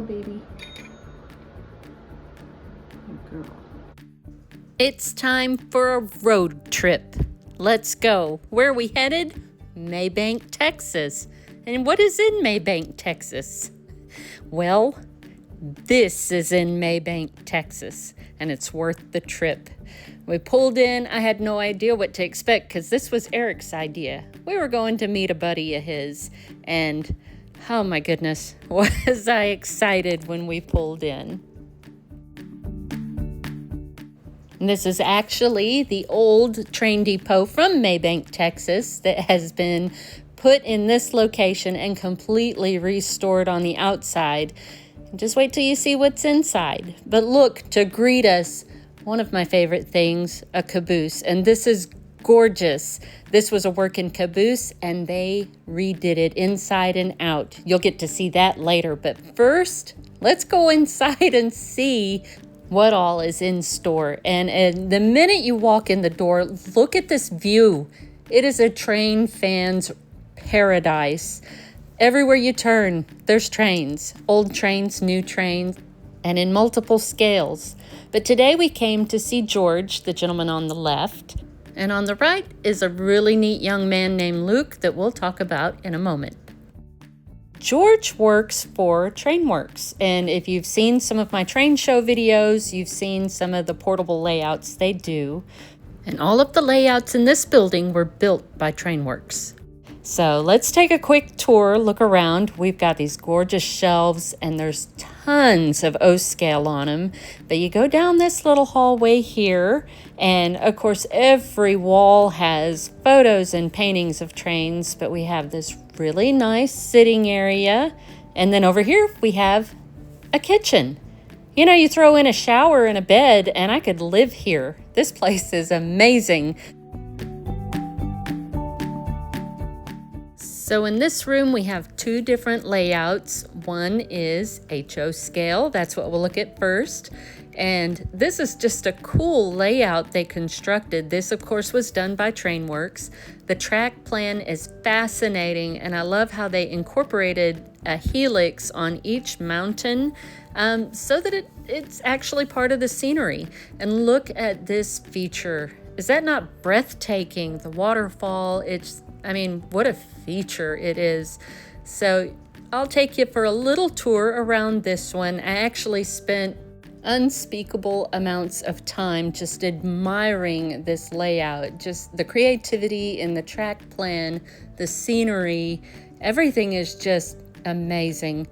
baby. Good girl. It's time for a road trip. Let's go. Where are we headed? Mabank, Texas. And what is in Mabank, Texas? Well, this is in Mabank, Texas, and it's worth the trip. We pulled in. I had no idea what to expect because this was Eric's idea. We were going to meet a buddy of his, and oh my goodness, was I excited when we pulled in. This is actually the old train depot from Mabank, Texas that has been put in this location and completely restored on the outside. Just wait till you see what's inside. But look, to greet us, one of my favorite things, a caboose. And this is gorgeous. This was a working caboose and they redid it inside and out. You'll get to see that later. But first, let's go inside and see what all is in store. And the minute you walk in the door, look at this view. It is a train fan's paradise. Everywhere you turn, there's trains, old trains, new trains, and in multiple scales. But today we came to see George, the gentleman on the left, and on the right is a really neat young man named Luke that we'll talk about in a moment. George works for Trainworx, and if you've seen some of my train show videos, you've seen some of the portable layouts they do, and all of the layouts in this building were built by Trainworx. So let's take a quick tour, look around. We've got these gorgeous shelves, and there's tons of O-scale on them. But you go down this little hallway here, and of course every wall has photos and paintings of trains, but we have this really nice sitting area. And then over here we have a kitchen. You know, you throw in a shower and a bed, and I could live here. This place is amazing. So in this room, we have two different layouts. One is HO scale. That's what we'll look at first. And this is just a cool layout they constructed. This, of course, was done by Trainworx. The track plan is fascinating, and I love how they incorporated a helix on each mountain so that it's actually part of the scenery. And look at this feature. Is that not breathtaking? The waterfall, what a feature it is. So I'll take you for a little tour around this one. I actually spent unspeakable amounts of time just admiring this layout, just the creativity in the track plan, the scenery, everything is just amazing.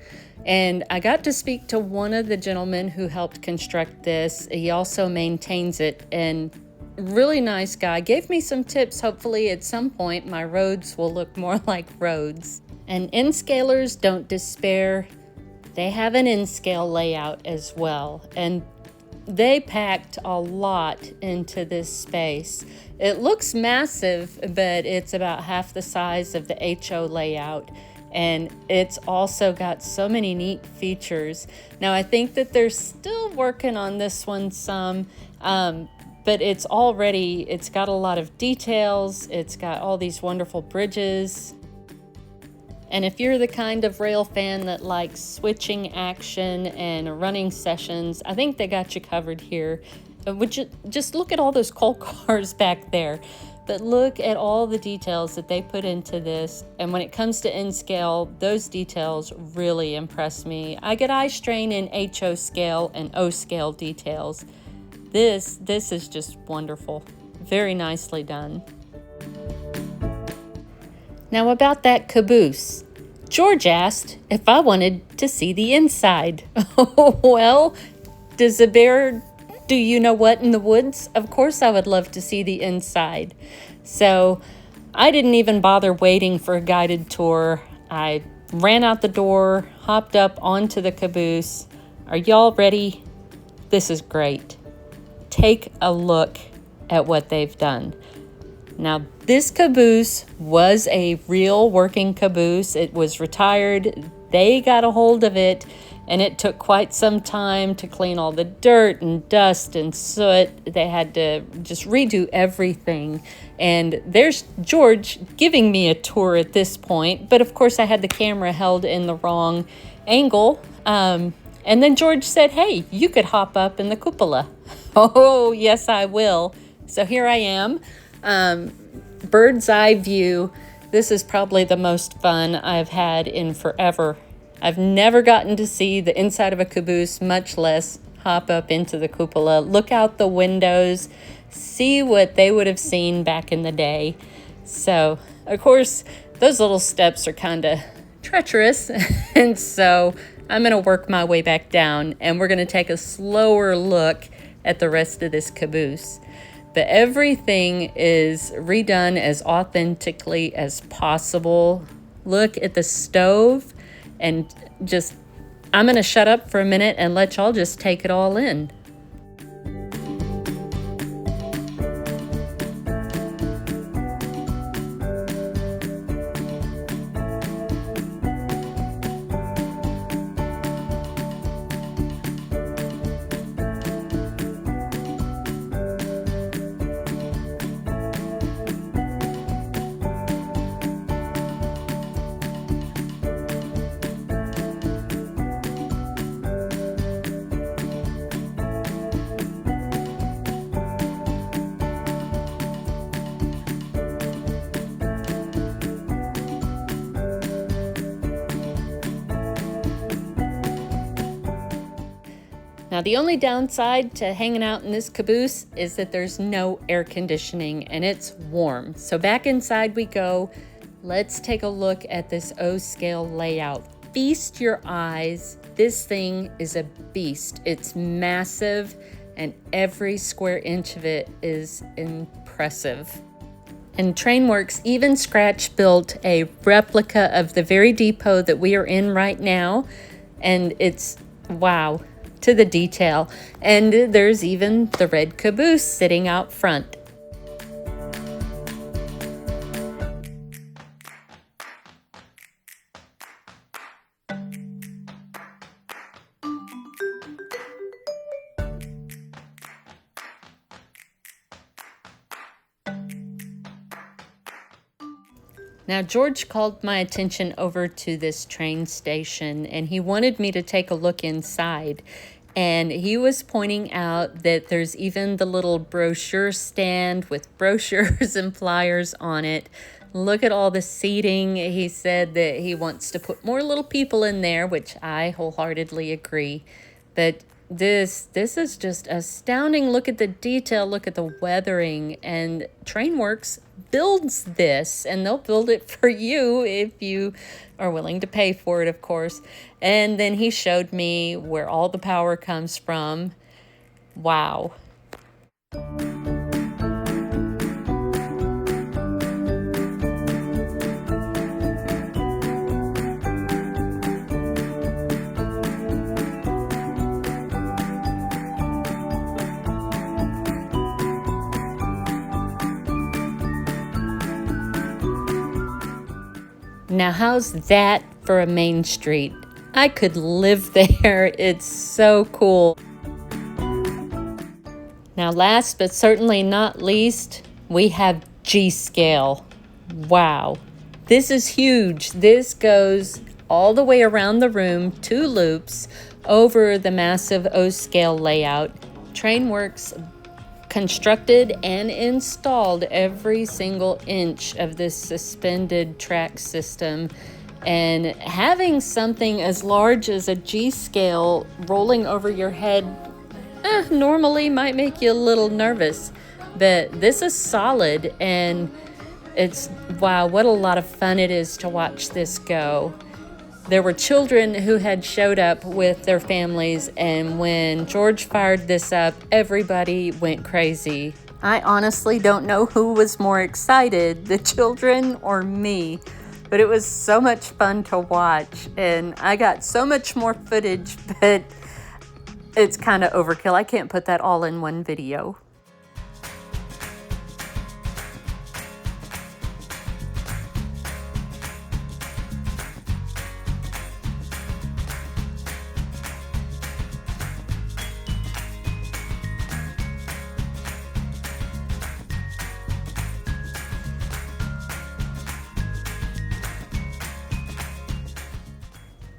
And I got to speak to one of the gentlemen who helped construct this. He also maintains it, and really nice guy. Gave me some tips. Hopefully at some point my roads will look more like roads. And N-scalers, don't despair. They have an N-scale layout as well. And they packed a lot into this space. It looks massive, but it's about half the size of the HO layout. And it's also got so many neat features. Now I think that they're still working on this one some, but it's got a lot of details. It's got all these wonderful bridges. And if you're the kind of rail fan that likes switching action and running sessions, I think they got you covered here. Would you just look at all those coal cars back there? But look at all the details that they put into this. And when it comes to N-scale, those details really impress me. I get eye strain in HO scale and O scale details. This is just wonderful. Very nicely done. Now about that caboose. George asked if I wanted to see the inside. Well, does a bear do you know what in the woods? Of course I would love to see the inside. So I didn't even bother waiting for a guided tour. I ran out the door, hopped up onto the caboose. Are y'all ready? This is great. Take a look at what they've done. Now, this caboose was a real working caboose. It was retired. They got a hold of it, and it took quite some time to clean all the dirt and dust and soot. They had to just redo everything. And there's George giving me a tour at this point. But of course, I had the camera held in the wrong angle. And then George said, hey, you could hop up in the cupola. Oh, yes, I will. So here I am, bird's eye view. This is probably the most fun I've had in forever. I've never gotten to see the inside of a caboose, much less hop up into the cupola, look out the windows, see what they would have seen back in the day. So, of course, those little steps are kind of treacherous, and so I'm going to work my way back down, and we're going to take a slower look at the rest of this caboose. But everything is redone as authentically as possible. Look at the stove, and just, I'm going to shut up for a minute and let y'all just take it all in. Now, the only downside to hanging out in this caboose is that there's no air conditioning and it's warm. So back inside we go. Let's take a look at this O-scale layout. Feast your eyes. This thing is a beast. It's massive and every square inch of it is impressive. And Trainworx even scratch built a replica of the very depot that we are in right now. And it's, wow, to the detail. And there's even the red caboose sitting out front. Now, George called my attention over to this train station, and he wanted me to take a look inside. And he was pointing out that there's even the little brochure stand with brochures and flyers on it. Look at all the seating. He said that he wants to put more little people in there, which I wholeheartedly agree. But this is just astounding. Look at the detail, look at the weathering, and Trainworx builds this, and they'll build it for you if you are willing to pay for it, of course. And then he showed me where all the power comes from. Wow. Now, how's that for a main street? I could live there. It's so cool. Now, last but certainly not least, we have G-scale. Wow, this is huge. This goes all the way around the room, 2 loops over the massive O-scale layout. Trainworx constructed and installed every single inch of this suspended track system, and having something as large as a G-scale rolling over your head normally might make you a little nervous, but this is solid, and it's, wow, what a lot of fun it is to watch this go. There were children who had showed up with their families, and when George fired this up, everybody went crazy. I honestly don't know who was more excited, the children or me, but it was so much fun to watch, and I got so much more footage, but it's kind of overkill. I can't put that all in one video.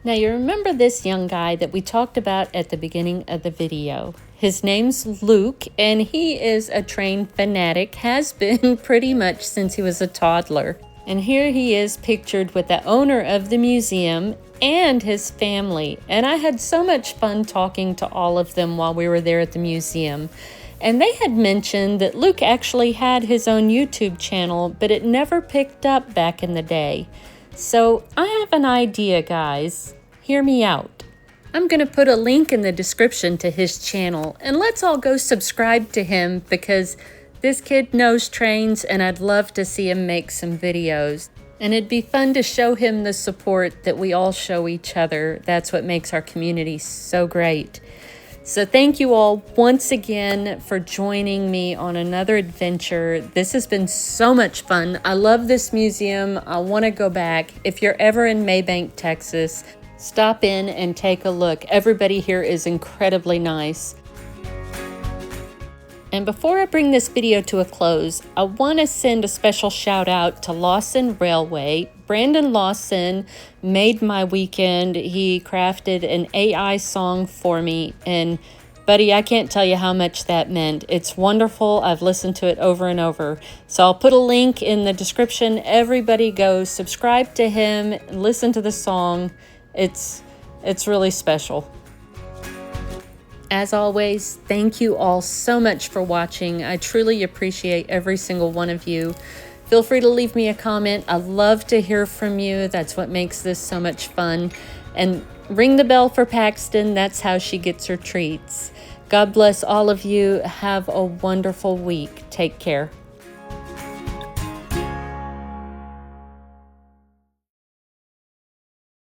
Now you remember this young guy that we talked about at the beginning of the video. His name's Luke, and he is a train fanatic, has been pretty much since he was a toddler. And here he is pictured with the owner of the museum and his family. And I had so much fun talking to all of them while we were there at the museum. And they had mentioned that Luke actually had his own YouTube channel, but it never picked up back in the day. So I have an idea, guys. Hear me out. I'm going to put a link in the description to his channel, and let's all go subscribe to him because this kid knows trains and I'd love to see him make some videos. And it'd be fun to show him the support that we all show each other. That's what makes our community so great. So thank you all once again for joining me on another adventure. This has been so much fun. I love this museum. I want to go back. If you're ever in Mabank, Texas, stop in and take a look. Everybody here is incredibly nice. And before I bring this video to a close, I want to send a special shout out to Lawson Railway. Brandon Lawson made my weekend. He crafted an AI song for me, and buddy, I can't tell you how much that meant. It's wonderful. I've listened to it over and over. So I'll put a link in the description. Everybody go subscribe to him, listen to the song. It's really special. As always, thank you all so much for watching. I truly appreciate every single one of you. Feel free to leave me a comment. I love to hear from you. That's what makes this so much fun. And ring the bell for Paxton. That's how she gets her treats. God bless all of you. Have a wonderful week. Take care.